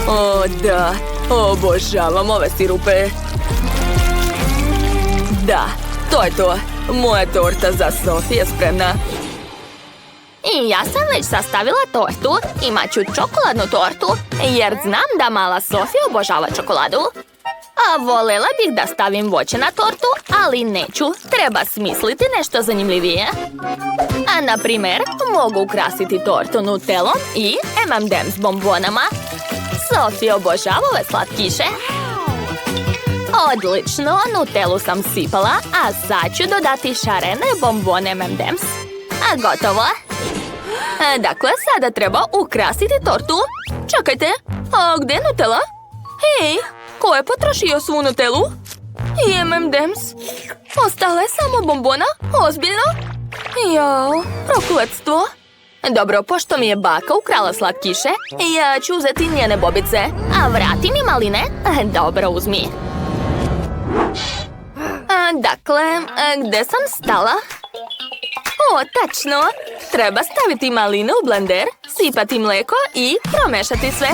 O da, obožavam ove sirupe. Da, to je to. Moja torta za Sophie je spremna. I ja sam već sastavila tortu. Imat ću čokoladnu tortu, jer znam da mala Sophie obožava čokoladu. A volela bih da stavim voće na tortu, ali neću. Treba smisliti nešto zanimljivije. A na primjer, mogu ukrasiti tortu Nutellom i M&M's bombonama. Sophie obožava ove slatkiše. Odlično, Nutellu sam sipala, a sad ću dodati šarene bombone M&M's. A gotovo. Dakle, sada treba ukrasiti tortu. Čekajte, a gdje je Nutella? Hej, ko je potrošio svu Nutellu? I M&M's. Ostala je samo bombona? Ozbiljno? Jao, prokletstvo. Dobro, pošto mi je baka ukrala slatkiše, ja ću uzeti njene bobice. A vrati mi maline? Dobro, uzmi. Dakle, gdje sam stala? O, tačno! Treba staviti maline u blender, sipati mlijeko i promešati sve.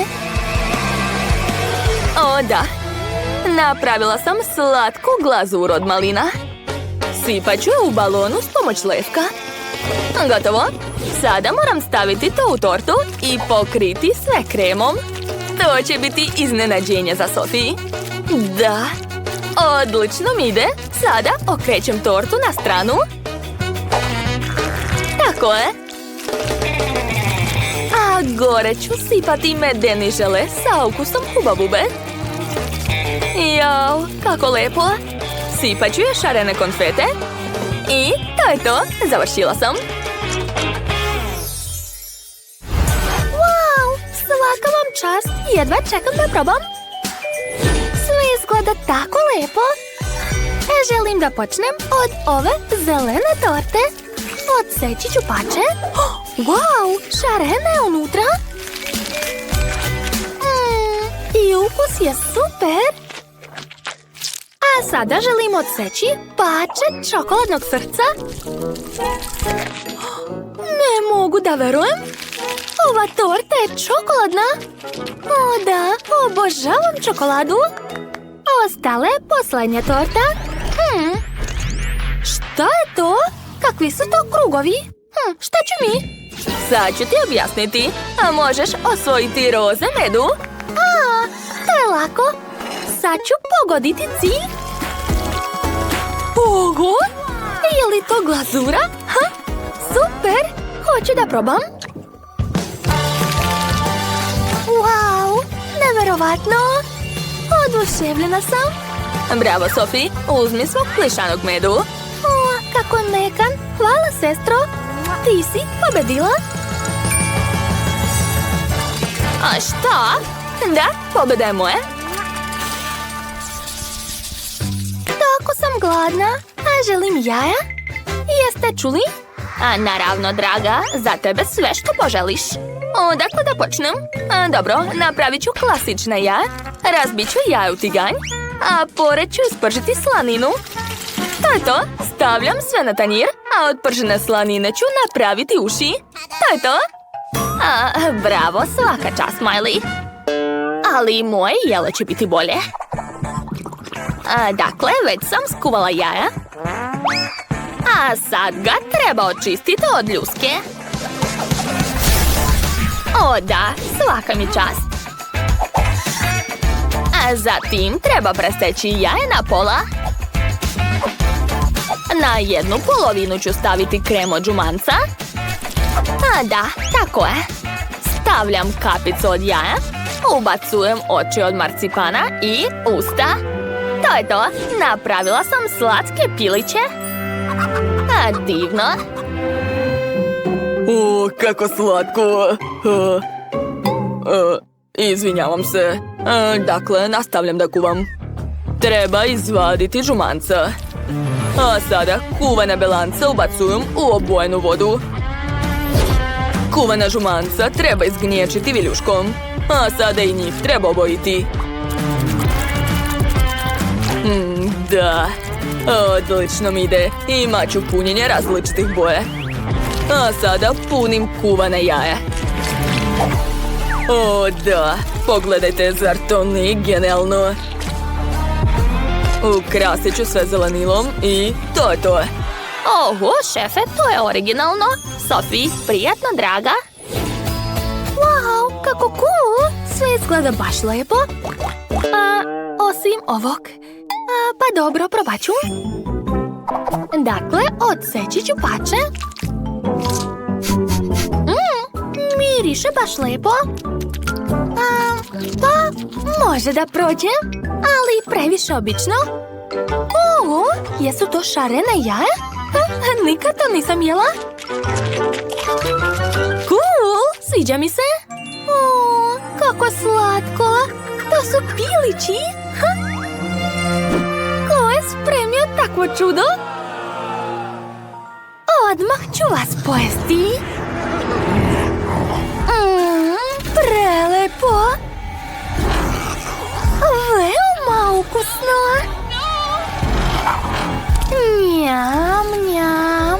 O, da! Napravila sam slatku glazuru od malina. Sipat ću je u balonu s pomoć levka. Gotovo! Sada moram staviti to u tortu i pokriti sve kremom. To će biti iznenađenje za Sophie. Da! Odlično mi ide! Sada okrećem tortu na stranu. Tako je. A gore ću sipati medeni žele sa ukusom hubabube. Jao, kako lepo. Sipat ću je šarene konfete. I to je to. Završila sam. Wow, svaka vam čast. Jedva čekam da probam. Sve izgleda tako lepo. Želim da počnem od ove zelene torte. Odseći ću pače. Wow, šarena je unutra. I ukus je super. A sada želim odseći pače čokoladnog srca. Ne mogu da verujem. Ova torta je čokoladna. O da, obožavam čokoladu. Ostala je posljednja torta. Šta je to? Kakvi su to krugovi? Šta ću mi? Sad ću ti objasniti. A možeš osvojiti roze medu? To je lako. Sad ću pogoditi cilj. Ogo! Je li to glazura? Super! Hoću da probam. Wow! Neverovatno! Oduševljena sam. Bravo, Sophie. Uzmi svog plišanog medu. Kako mekan. Hvala, sestro. Ti si pobedila. A šta? Da, pobeda je moja. Tako sam gladna, a želim jaja. Jeste čuli? A naravno, draga, za tebe sve što poželiš. Odakle da počnem? Dobro, napravit ću klasična jaja. Razbit ću jaje u tiganj, a pored ću ispržiti slaninu. To je to. Stavljam sve na tanjir, a od pržene slanine ću napraviti uši. To je to. Bravo, svaka čast, Miley. Ali moje jelo će biti bolje. Dakle, već sam skuvala jaja. A sad ga treba očistiti od ljuske. O da, svaka mi čast. A zatim treba preseći jaje na pola. Na jednu polovinu ću staviti krem od žumanca. Da, tako je. Stavljam kapicu od jaja. Ubacujem oči od marcipana i usta. To je to. Napravila sam slatke piliće. Divno. O, kako slatko. Izvinjavam se. Dakle, nastavljam da kuvam. Treba izvaditi žumanca. A sada kuvane belance ubacujem u obojenu vodu. Kuvana žumanca treba izgnječiti viljuškom. A sada i njih treba obojiti. Da. Odlično mi ide. Imat ću punjenje različitih boje. A sada punim kuvane jaje. O da, pogledajte, zar to nije genijalno? Ukrasit ću sve zelenilom i to je to. Oho, šefe, to je originalno. Sophie, prijatno, draga. Wow, kako cool. Sve izgleda baš lepo. Osim ovog. Pa dobro, probat ću. Dakle, odseći ću pače. Miriše baš lepo. Pa, može da prođe, ali previše obično. Jesu to šarene jaja? Nikad to nisam jela. Cool, sviđa mi se. Kako slatko. To su pilići. Ko je spremio takvo čudo? Odmah ću vas pojesti. Prelepo. Veoma ukusno. Njam, njam.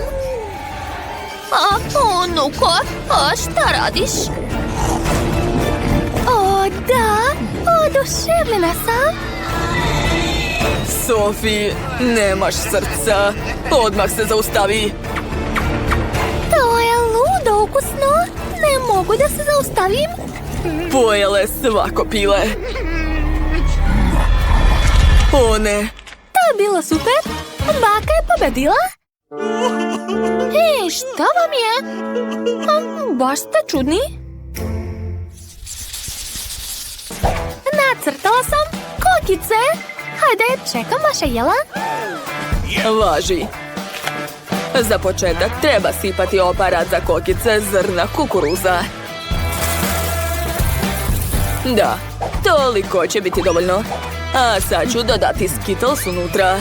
Unuko, šta radiš? O, da, oduševljena sam. Sophie, nemaš srca. Odmah se zaustavi. To je ludo ukusno. Ne mogu da se zaustavim. Pojele svako pile. O ne. To je bilo super. Baka je pobedila. Hej, šta vam je? Baš ste čudni. Nacrtala sam kokice. Hajde, čekam vaše jela. Važi. Za početak treba sipati aparat za kokice zrna kukuruza. Da, toliko će biti dovoljno. A sad ću dodati Skittles unutra.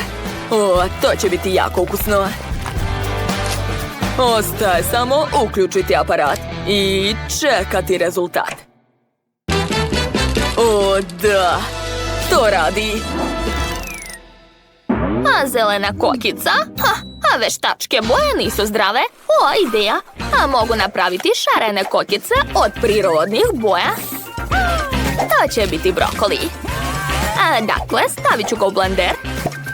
O, to će biti jako ukusno. Ostaje samo uključiti aparat i čekati rezultat. O, da, to radi. A zelena kokica? A veštačke boje nisu zdrave. O, ideja. A mogu napraviti šarene kokice od prirodnih boja. To će biti brokoli. Dakle, stavit ću ga u blender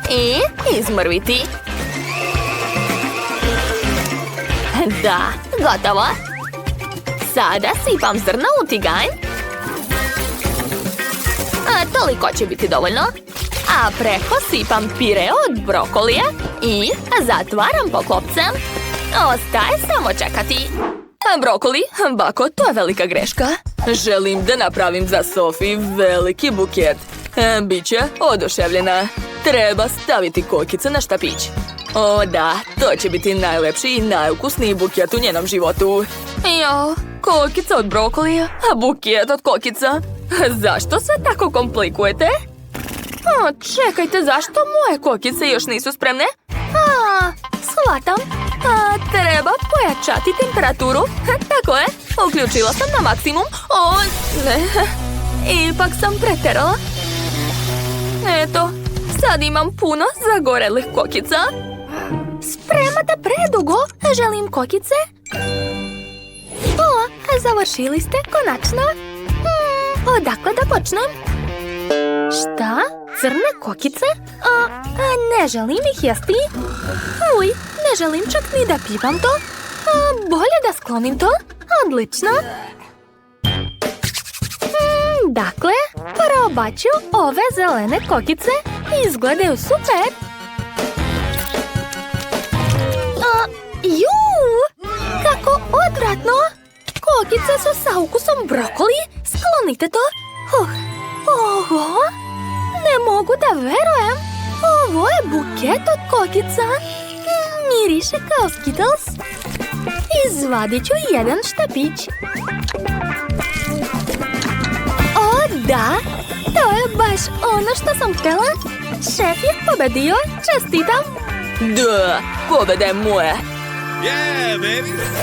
i izmrviti. Da, gotovo. Sada sipam zrna u tiganj. Toliko će biti dovoljno. A preko sipam pire od brokolija i zatvaram poklopcem. Ostaje samo čekati. Brokoli, bako, to je velika greška. Želim da napravim za Sophie veliki buket. Biće oduševljena. Treba staviti kokice na štapić. O da, to će biti najlepši i najukusniji buket u njenom životu. Jo, kokica od brokolija, a buket od kokica. Zašto sve tako komplikujete? Čekajte, zašto moje kokice još nisu spremne? Shvatam. Treba pojačati temperaturu. Tako je, uključila sam na maksimum. O, ne, ipak sam pretjerala. Eto, sad imam puno zagorelih kokica. Spremate predugo, želim kokice. O, završili ste konačno. Odakle da počnem? Šta? Crne kokice? Ne želim ih jesti. Uj, ne želim čak ni da pipam to. Bolje da sklonim to. Odlično. Dakle, probat ću ove zelene kokice. Izgledaju super. Kako odvratno. Kokice su sa ukusom brokoli. Sklonite to. Oho, ne mogu da verujem. Ovo je buket od kokica. Miriše kao Skittles. Izvadit ću jedan štapić. O, da, to je baš ono što sam htjela. Šef je pobedio, čestitam. Da, pobjeda je moja. Yeah, baby!